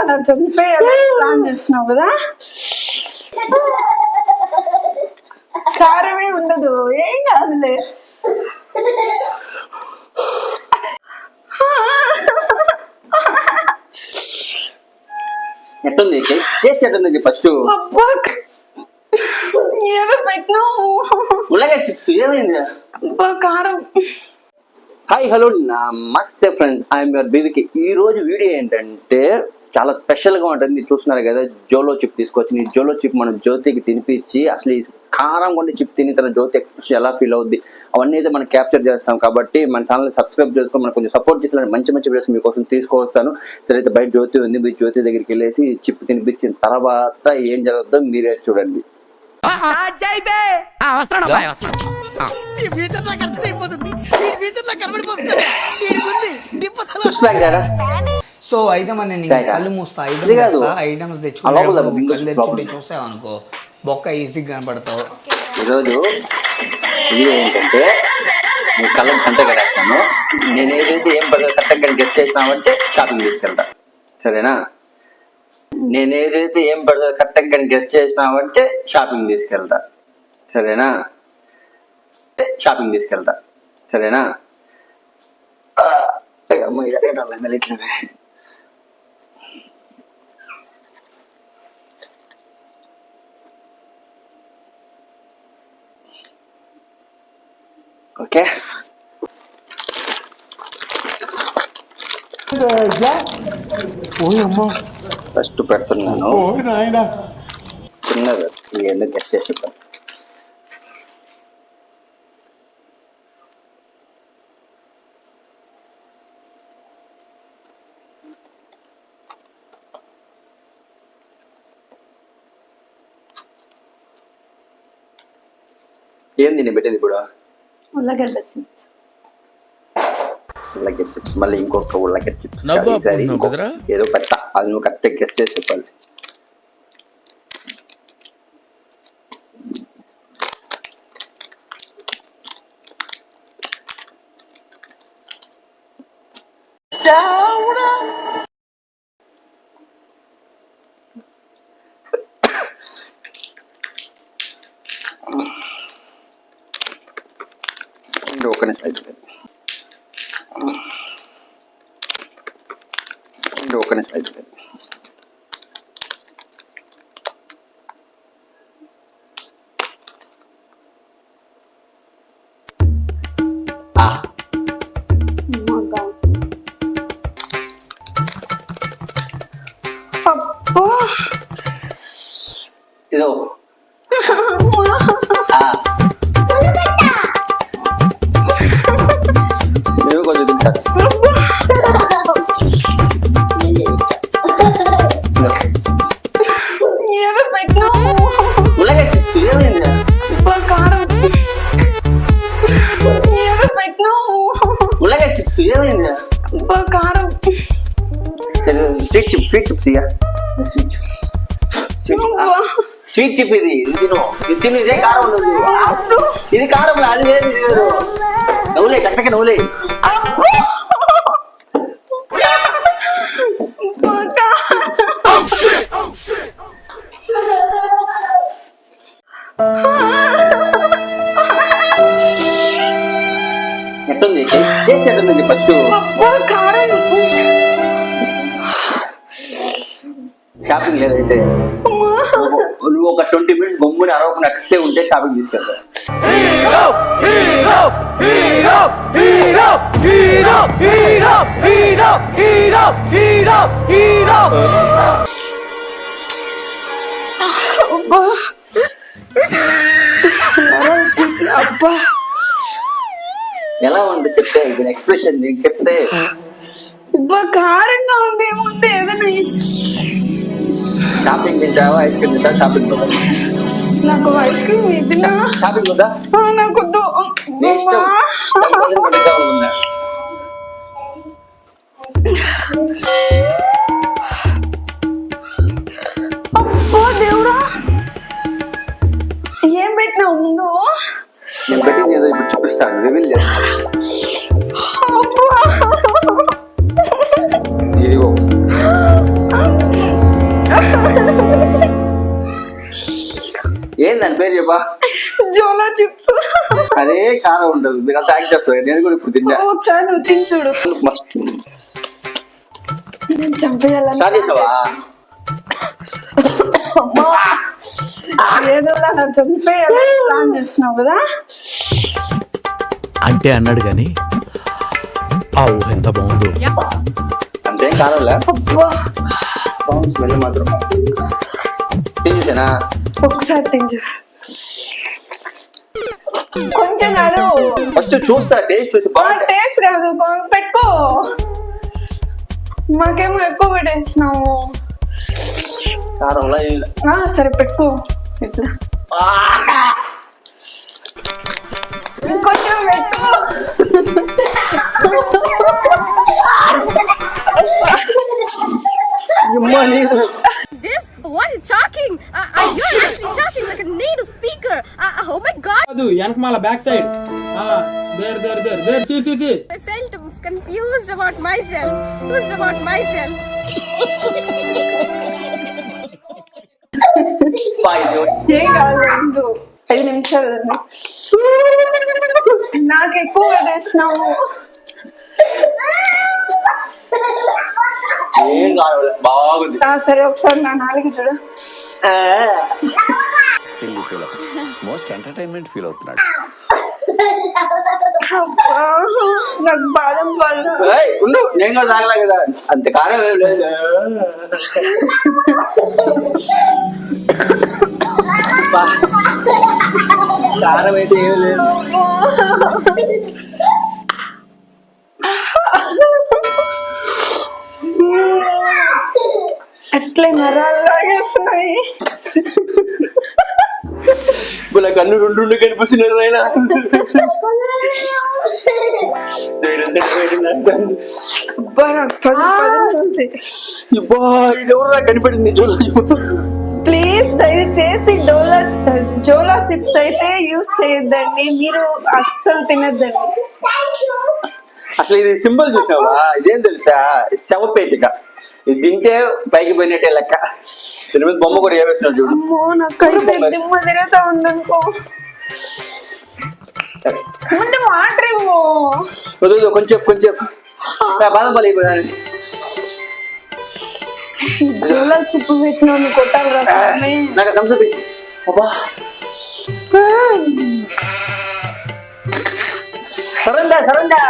అలా చనిపోయి ప్లాన్ చేస్తున్నావు కదా. కారమే ఉండదు, ఏం కాదులే. ఎట్టుంది టేస్ట్ ఎట్టుంది ఫస్ట్? ఏదో పెట్టినావు. ఏమైంది? కారం. హాయ్ హలో నమస్తే ఫ్రెండ్స్, ఐఎమ్ యువర్ బీవికి. ఈ రోజు వీడియో ఏంటంటే చాలా స్పెషల్ గా ఉంటుంది. మీరు చూస్తున్నారు కదా, జోలో చిప్ తీసుకొచ్చి ఈ జోలో చిప్ మనం జ్యోతికి తినిపించి అసలు ఈ కారం కొండ చిప్ తిని తన జ్యోతి ఎక్స్ప్రెషన్ ఎలా ఫీల్ అవుద్ది అవన్నీ అయితే మనం క్యాప్చర్ చేస్తాం. కాబట్టి మన ఛానల్ సబ్స్క్రైబ్ చేసుకొని మనకు కొంచెం సపోర్ట్ చేసిన మంచి మంచి వీడియోస్ మీకోసం తీసుకొస్తాను. సరే అయితే బయట జ్యోతి ఉంది, మీరు జ్యోతి దగ్గరికి వెళ్ళేసి చిప్ తినిపించిన తర్వాత ఏం జరుగుతుందో మీరే చూడండి. సో అయితే మరి నేను కళ్ళు మూస్తా, ఐటమ్స్ తెచ్చుకుంటే చూసావు అనుకో బొక్క ఈజీగా కనపడతావు. ఈరోజు ఇది ఏంటంటే నేను కళ్ళని కంట కడేస్తాను. నేను ఏదైతే ఏం కరెక్ట్గా గెస్ట్ చేసినామంటే షాపింగ్ తీసుకెళ్తా, సరేనా? నేను ఏదైతే ఏం కరెక్ట్గా గెస్ట్ చేసినామంటే షాపింగ్ తీసుకెళ్తా, సరేనా? షాపింగ్ తీసుకెళ్తా, సరేనా? ఇట్లేదు. ఓకే, ఫస్ట్ పెడుతున్నాను చిన్నది, ఎందుకు గెస్ట్ చేసి ఏంది నేను పెట్టేది ఇప్పుడు? ఉల్లగడ్డ చిప్స్. ఉల్లగడ్డ చిప్స్, మళ్ళీ ఇంకొక ఉల్లగడ్డ చిప్స్. ఈసారి ఏదో పెద్ద, అది నువ్వు కరెక్ట్ గెస్ చేసి చెప్పాలి. ఒక నిమిషం అయిపోయింది. ఇదో మీరు కొంచెం తింటారు. ఏదో పెట్టినావు. కారం. ఏదో పెట్టినావు. కారం. స్వీట్ చిప్, స్వీట్ చిప్స్ ఇయ్యా. స్వీట్ చిప్ ఇది తిను, ఇదే కారం ఉండదు. ఇది కారం, అది వేరు, ఇది వేరు. నవ్వులే, కట్టక నవ్వులే. ఎట్టుంది టేస్ట్? ఎట్టుంది ఫస్ట్? షాపింగ్ లేదైతే నువ్వు ఒక 20 minutes గమ్ముని అరవకుండా అట్టే ఉంటే షాపింగ్ తీసుకెళ్తా. ఎలా ఉంది చెప్తే, ఇది ఎక్స్ప్రెషన్ నీకు చెప్తే. కారంగా ఉంది, ఏముంది ఏదైనా. షాపింగ్ తింటావా, ఐస్ క్రీమ్ తింటా? షాపింగ్ నాకు ఐస్ క్రీమ్ ఇదినా. షాపింగ్ ఉందా? నాకు దేవుడా, ఏం పెట్టినావు ముందు? నేను పెట్టింది ఏదో ఇప్పుడు చూపిస్తాను, రివీల్ చేస్తాను. ఇదిగో ఏం దాని పేరు చెప్పా? జోలో చిప్స్. అదే కారం ఉండదు, మీరు అంతా యాక్ట్ చేస్తారు. నేను కూడా ఇప్పుడు తిన్నా. ఒకసారి నువ్వు తిని చూడు. మస్ట్ నేను చంపేయాలని స్టార్ట్ చేసావా? అమ్మా, ఏదోలా నా చంపేయాలని ప్లాన్ చేస్తున్నావు కదా. అంటే అన్నాడు కానీ ఆ ఊహ ఎంత బాగుందో. అంతేం కారంలే, అబ్బా, స్మెల్ మాత్రం తిని చూసానా? ఒకసారి తిని చూడు. కొంచెం కాదు, ఫస్ట్ చూస్తా, టేస్ట్ చూసి బాగుంటే. టేస్ట్ కాదు, పెట్టుకో. మాకేమో ఎక్కువ పెట్టేసినావు. కారంలో సరే పెట్టుకో. ఇట్లా ఇంకొంచెం పెట్టుకో. This? What are you talking? You're actually talking like a native speaker. Oh my god! Yankmala backside. There. See. I felt confused about myself. ఏం కాదు, 5 నిమిషాలు ఉంది. నాకు ఎక్కువ పెట్టేసినావు. ఏం కావాలి, బాగుంది. సరే ఒకసారి నా నాలుగు చూడు. మోస్ట్ ఎంటర్టైన్మెంట్ ఫీల్ అవుతున్నాడు. అబ్బా, నాకు బాదం పాలు. ఏయ్, ఉండు, నేను కూడా తాగలే కదా, అంత కారం ఏం లేదు. కారం అయితే ఏం లేదు. అట్లే నరాలు లాగేస్తున్నాయి. ఇప్పుడు కన్ను రెండు కనిపిస్తున్నారు ఆయన. అబ్బా, నాకు పది ఉంది. ఇది ఎవరు కనిపడింది? ప్లీజ్ దయచేసి జోలా సిప్స్ అయితే యూస్ చేయొద్దండి, మీరు అస్సలు తినద్దండి. అసలు ఇది సింబల్ చూసావా? ఇదేం తెలుసా? శవపేటిక. ఇది తింటే పైకి పోయినట్టే లెక్క. దీని మీద బొమ్మ కూడా వేస్తున్నాడు చూడు. అమ్మో, నాకైతే దిమ్మ తిరుగుతా ఉందనుకో. ముందు వాటర్ ఇవ్వు. వద్దు, కొంచెం బాధపడి జోలా చిప్పు పెట్టిన కొట్టాలి రా. నాకు థమ్స్ అప్. అబ్బా, సరందా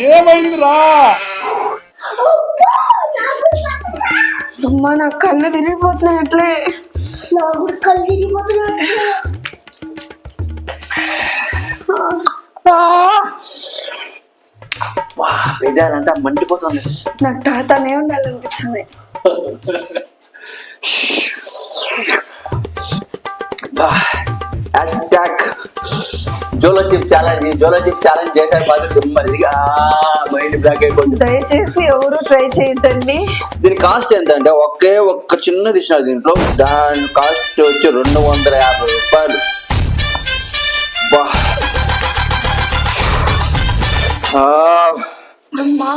ఏమైందిరా? అమ్మా, నా కళ్ళు తిరిగిపోతున్నాయి. అట్లే పెదాలంతా మండిపోతుంది. నాకు తాతనే ఉండాలనిపిస్తుంది. జోలో చిప్ ఛాలెంజ్ చేశారు మాత్రం మరిగా మైండ్ బ్లాక్ అయిపోతుంది. దయచేసి ఎవరు ట్రై చేయొద్దండి. దీని కాస్ట్ ఎంత అంటే ఒక్క చిన్న ఇచ్చినారు దీంట్లో. దాని కాస్ట్ వచ్చి 250 రూపాయలు. అమ్మా,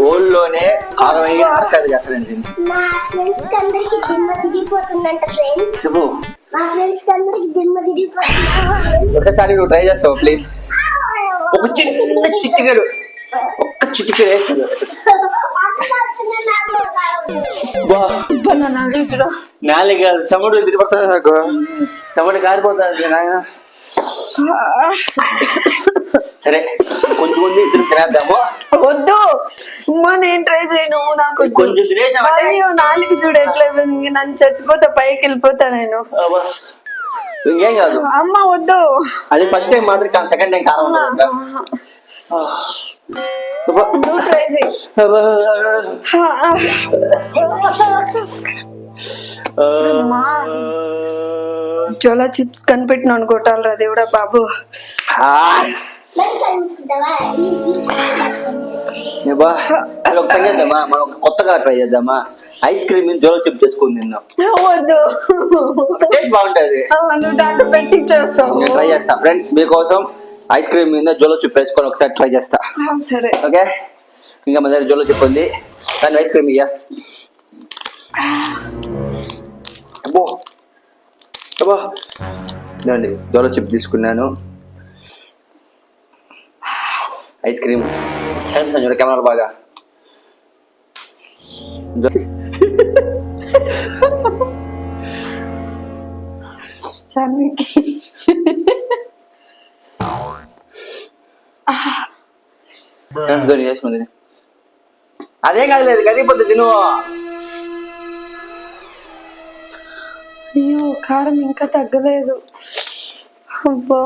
ఓల్లోనే కారం అయ్యి అసలు మా ఫ్రెండ్స్ కి అందరికి దిమ్మ తిరిగిపోతుందంట. ఫ్రెండ్స్, చెప్పు. మా ఫ్రెండ్స్ కి అందరికి దిమ్మ తిరిగిపోతుందంట. ఒకసారి నువ్వు ట్రై చేస్తావు ప్లీజ్? ఒక చిన్న చిటికెడు, ఒక్క చిటికెడు వేస్తాడు. నాలుగు కాదు, చెమట తిరిగిపోతుంది నాకు. చెమట కారిపోతుంది నాయన. సరే, కొంచెం ఇద్దరు తినేద్దాము. వద్దు అమ్మా, నేను ట్రై చేయను. నాకు కొంచెం తినేసామంటే అయ్యో, నాలుగు చూడు ఎట్లయిపోయింది. నన్ను చచ్చిపోతా, పైకి వెళ్ళిపోతా నేను. ఇంకేం కాదు. అమ్మ వద్దు. అది ఫస్ట్ టైం మాత్రం, సెకండ్ టైం కారం ఉండదు. నువ్వు ట్రై చేయి. అమ్మా, జోలా చిప్స్ కనిపెట్టినాను కొట్టాలరా దేవుడా బాబు. ఒక పని చేద్దామా, మనం కొత్తగా ట్రై చేద్దామా? ఐస్ క్రీమ్ జోలో చిప్ చేసుకుని తిందాం. వద్దు, టేస్ట్ బాగుంటది. నువ్వు దాంట్లో పెట్టి చేస్తావు. నేను ట్రై చేస్తా ఫ్రెండ్స్, మీకోసం ఐస్ క్రీమ్ మీద జోలో చిప్ వేసుకొని ఒకసారి ట్రై చేస్తా. సరే, ఓకే. ఇంకా మన దగ్గర జోలో చిప్ ఉంది, కానీ ఐస్ క్రీమ్ ఇయ్యా. అబ్బో, అబ్బా ఇదండి జోలో చిప్ తీసుకున్నాను. ఐస్ క్రీమ్ చూడ కెమెరా బాగా చేసుకుంది. అదేం కాదు లేదు కరిగిపోద్ది తిను. అయ్యో కారం ఇంకా తగ్గలేదు. అబ్బా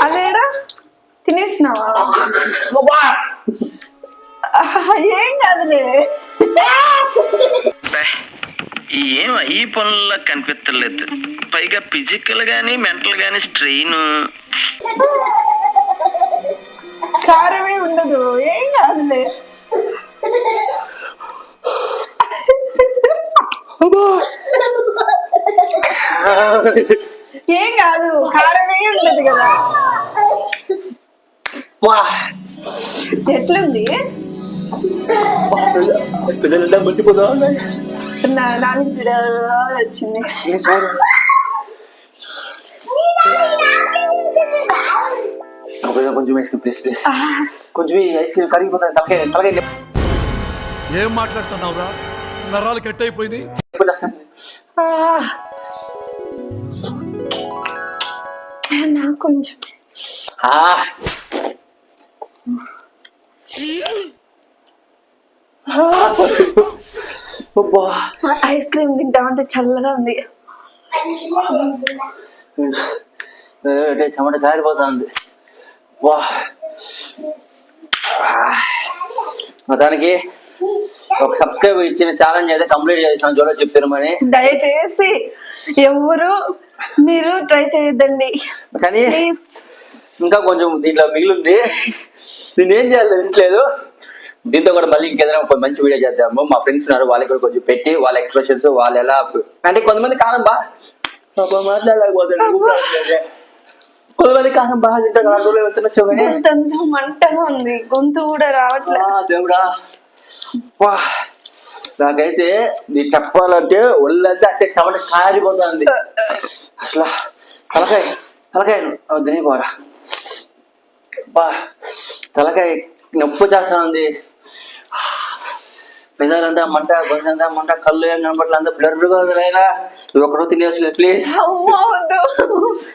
అదేరా తినేసినావా? ఏం కాదులే. ఏం ఈ పనుల్లో కనిపించలేదు. పైగా ఫిజికల్ గానీ మెంటల్ గానీ స్ట్రెయిన్. కారమే ఉండదు, ఏం కాదులే. ఏం కాదు, కారమే ఉండదు కదా. ఎట్లుంది? మంచిపోదా నాలుగు వచ్చింది. కొంచెం ఐస్ క్రీమ్ ప్లీజ్ ప్లీజ్. కొంచెం ఐస్ క్రీమ్ కరిగిపోతాయి. తలకాయ ఏం మాట్లాడుతున్నావురా? నరాలు కట్ అయిపోయింది. నాకు కొంచెం ఐస్ క్రీమ్ తింటామంటే చల్లగా ఉంది. చెమట కారిపోతుంది. వా మొత్తానికి ఒక సబ్స్క్రైబ్ ఇచ్చిన ఛాలెంజ్ అయితే కంప్లీట్ చేసాను జోలో చిప్ తినమని. దయచేసి ఎవరు మీరు ట్రై చేయొద్దండి. కానీ ఇంకా కొంచెం దీంట్లో మిగిలింది. దీన్ని ఏం చేయాలి తెలియట్లేదు. దీంతో కూడా మళ్ళీ ఇంకేదైనా ఒక మంచి వీడియో చేద్దాము. మా ఫ్రెండ్స్ ఉన్నారు, వాళ్ళకి కూడా కొంచెం పెట్టి వాళ్ళ ఎక్స్ప్రెషన్స్ వాళ్ళు ఎలా అంటే కొంతమంది కారం మాట్లాడలేకపోతాడు, కొంతమంది కారం బాగా తింటారు. అందులో వెళ్తున్నా కానీ మంటగా ఉంది, గొంతు కూడా రావట్లేదు. దేవుడా వా నాకైతే నీకు చెప్పాలంటే ఒళ్ళంతా అంటే చెమట కారిపోతుంది అసలు. తలకాయ తినిపోరా బా, తలకాయ నొప్పి చేస్తా ఉంది. పెదాలంతా మంట, గొంతంతా మంట, కళ్ళు ఏం కనపట్ల అంతా బ్లర్గా అయినా నువ్వు ఒకరు తినేవచ్చు ప్లీజ్.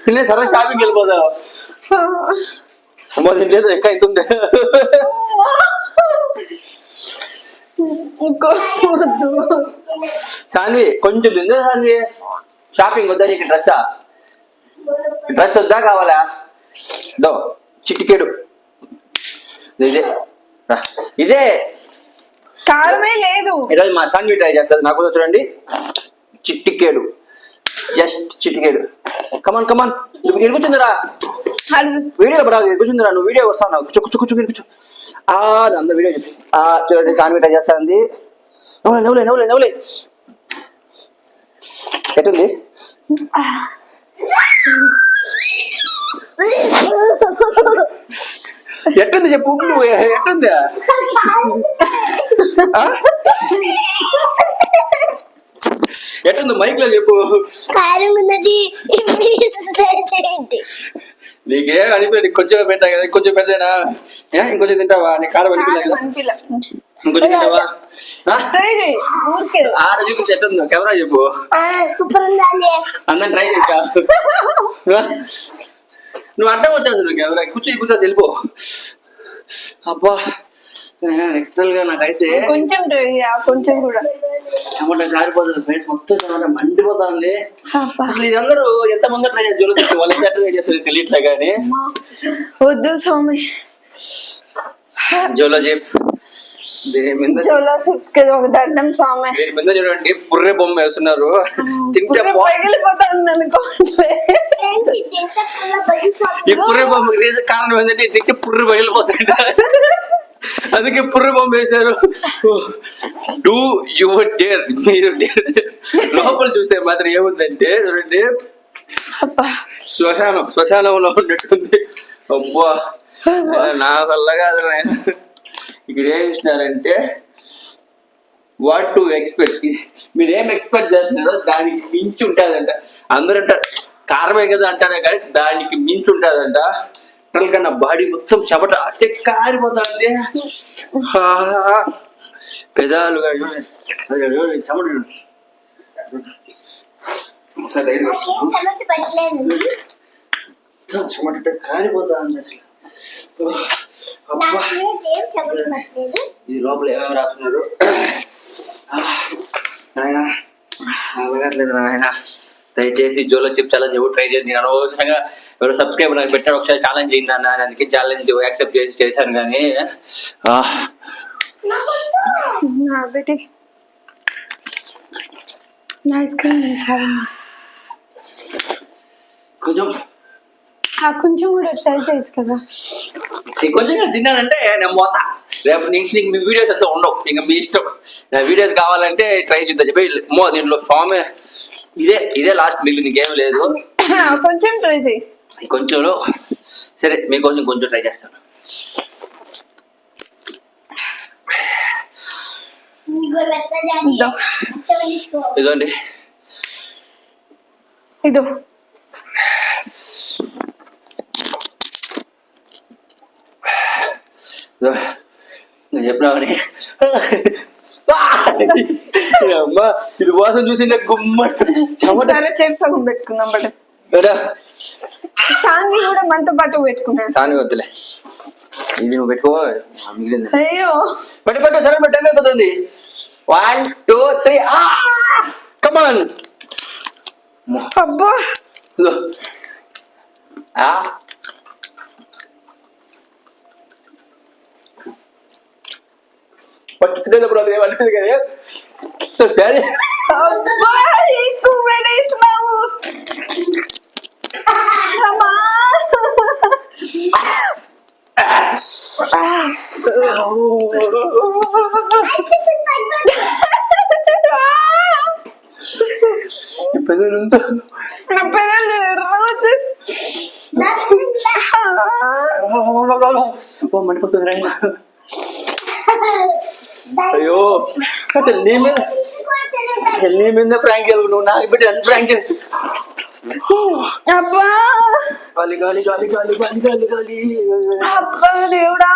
తినే సరే షాపింగ్కి వెళ్ళిపోతావు. అమ్మో తినలేదు ఎక్క అవుతుంది. సాన్వి కొంచెం తిందే సాన్వి. షాపింగ్ వద్దా నీకు? డ్రెస్ వద్దా కావాలా? దో చిటికెడు ఇదే కారమే లేదు. ఈరోజు మా సాన్వి ట్రై చేస్తుంది. నాకు చూడండి చిటికెడు, జస్ట్ చిటికెడు. కమాన్ కమాన్ ఇరుగుతుందిరా వీడియోలో పడాలి. ఇరుగుతుందిరా నువ్వు వీడియో వస్తావు. కూర్చో ఇరుగుచు. అంత వీడియో చెప్పి చూడండి సాన్వి ట్రై చేస్తుంది. నవ్వులే ఎట్టుంది? ఎట్టుంది చెప్పు. నువ్వు ఎట్టుంది? ఎట్టుంది మైక్ లో చెప్పు. నీకే అనిపించండి కొంచెం పెట్టా కదా, కొంచెం పెద్దనా? ఇంకొంచెం తింటావా? నీ కారం అనిపించలేదు, ఇంకొంచెం తింటావా? ఆడ చూపించి ఎట్టుందో కెమెరా చెప్పు. అందరం ట్రై చేసా. నువ్వు అడ్డం వచ్చేసి కెమెరా కూర్చొని వెళ్ళిపో. అబ్బా ఎక్స్ట్రల్ గా నాకైతే కొంచెం కూడా టమాటా కారిపోతుంది. ఫ్రెండ్స్ మొత్తం టమాటా మండిపోతుంది. అసలు ఇది అందరూ ఎంత మంది ట్రై చేసి జోలో వాళ్ళు ఎంత ట్రై చేస్తారు తెలియట్లే కానీ వద్దు స్వామి. జోలో చిప్ జోలో చిప్స్ కి ఒక దండం స్వామి. దీని మీద చూడండి పుర్రె బొమ్మ వేస్తున్నారు. తింటే పగిలిపోతుంది అనుకోండి. ఈ పుర్రె బొమ్మ కారణం ఏంటంటే తింటే పుర్రె పగిలిపోతుంది. అందుకే పుర్రె బొమ్మ వేసినారు. Do your dare. మీరు లోపల చూస్తే మాత్రం ఏముందంటే చూడండి శ్మశానంలో ఉన్నట్టుంది. అబ్బా నా వల్ల కాదు. ఇక్కడ ఏమి ఇచ్చినారంటే వాట్ టు ఎక్స్పెక్ట్, మీరు ఏం ఎక్స్పెక్ట్ చేస్తున్నారో దానికి మించి ఉంటుందంట. అందరూ అంటారు కారమే కదా అంటారే కానీ దానికి మించి ఉంటుందంట. కన్నా బాడీ మొత్తం చెమట అంటే కారిపోతుంది. పెదాలు చెమట చెమట కారిపోతుంది అసలు. ఇది లోపల ఏమేమి రాస్తున్నారు నాయన అలగట్లేదు నాయన. దయచేసి జోలో చిప్ ఛాలెంజ్ ఎవరు ట్రై చేయండి. నేను అనవసరంగా ఎవరు సబ్స్క్రైబర్ నాకు పెట్టారు ఒకసారి ఛాలెంజ్ అయింది అన్న, అందుకే ఛాలెంజ్ యాక్సెప్ట్ చేశాను. కానీ కొంచెం కూడా ట్రై చేయొచ్చు కదా. కొంచెం తిన్నానంటే నేను పోతా. రేపు నెక్స్ట్ మీ వీడియోస్ అంతా ఉండవు, ఇంకా మీ ఇష్టం. నా వీడియోస్ కావాలంటే ట్రై చేద్దాం చెప్పి దీంట్లో స్వామి ఇదే లాస్ట్ మిగిలింది, ఇంకేం లేదు. కొంచెం ట్రై చేయి. కొంచెంలో సరే మీకోసం కొంచెం ట్రై చేస్తాను. ఇదండి ఇదో నేను చెప్పినామని అమ్మా ఇది వాసన చూసి నాకు సరే సగం పెట్టుకుందాం. బట్ షాన్ని కూడా మనతో పాటు పెట్టుకున్నాను. షాన్ని వద్దులే, ఇది నువ్వు పెట్టుకో మిగిలింది. అయ్యో పెట్టు సరే టైం అయిపోతుంది. 1 2 3 కమాన్. అబ్బా పట్టు తినేటప్పుడు అది అనిపింది కదా. సరే అబ్బా ఎక్కువ వేసినావు. మండిపోతుంది. అయ్యో అసలు నీ మీద ప్రాంక్ నువ్వు నాకు పెట్టి అన్ని ప్రాంక్ చేస్తా. అబ్బా గాలి గాలి గాలి గాలి గాలి గాలి గాలి. అబ్బా దేవుడా.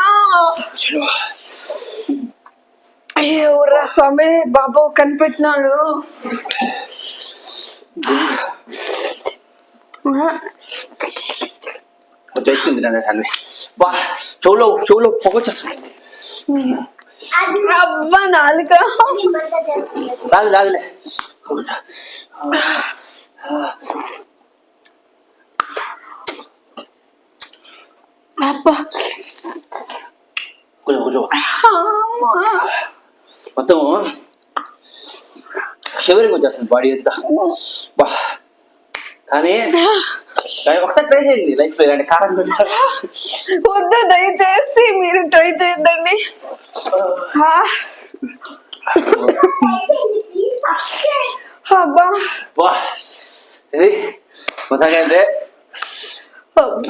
అయ్యో రా స్వామి బాబు కనిపెట్టినాడు. వచ్చేసింది సన్వి. బా చెవులో పొగ చేస్తుంది. అబ్బా నాలుక రాదులే. అబ్బా కొంచెం మొత్తం షివరింగ్ వచ్చేస్తుంది బాడీ అంతా. బా కానీ ఒకసారి ట్రై చేయండి లైఫ్ లో ఇలాంటి కారం వద్దు దయచేసి మీరు ట్రై చేయొద్దండి. అబ్బా ఇది మొత్తంగా అయితే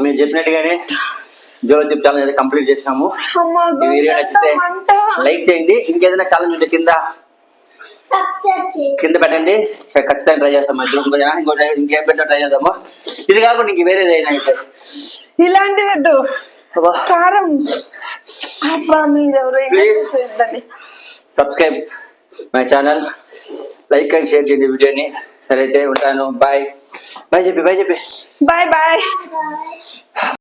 మీరు చెప్పినట్టుగానే జోలో చిప్ ఛాలెంజ్ అయితే కంప్లీట్ చేసినాము. ఈ వీడియో నచ్చితే లైక్ చేయండి. ఇంకేదైనా ఛాలెంజ్ ఉంటే కింద పెట్టండి, ఖచ్చితంగా ట్రై చేస్తాము. ఇంకేం పెట్టా ట్రై చేద్దాము. ఇది కాకుండా ఇంక వేరేది అయినా అయితే ఇలాంటి వద్దు కారం. Please subscribe my channel, like and share చేయండి వీడియోని. సరే అయితే ఉంటాను. బాయ్ చెప్పి బాయ్ బాయ్.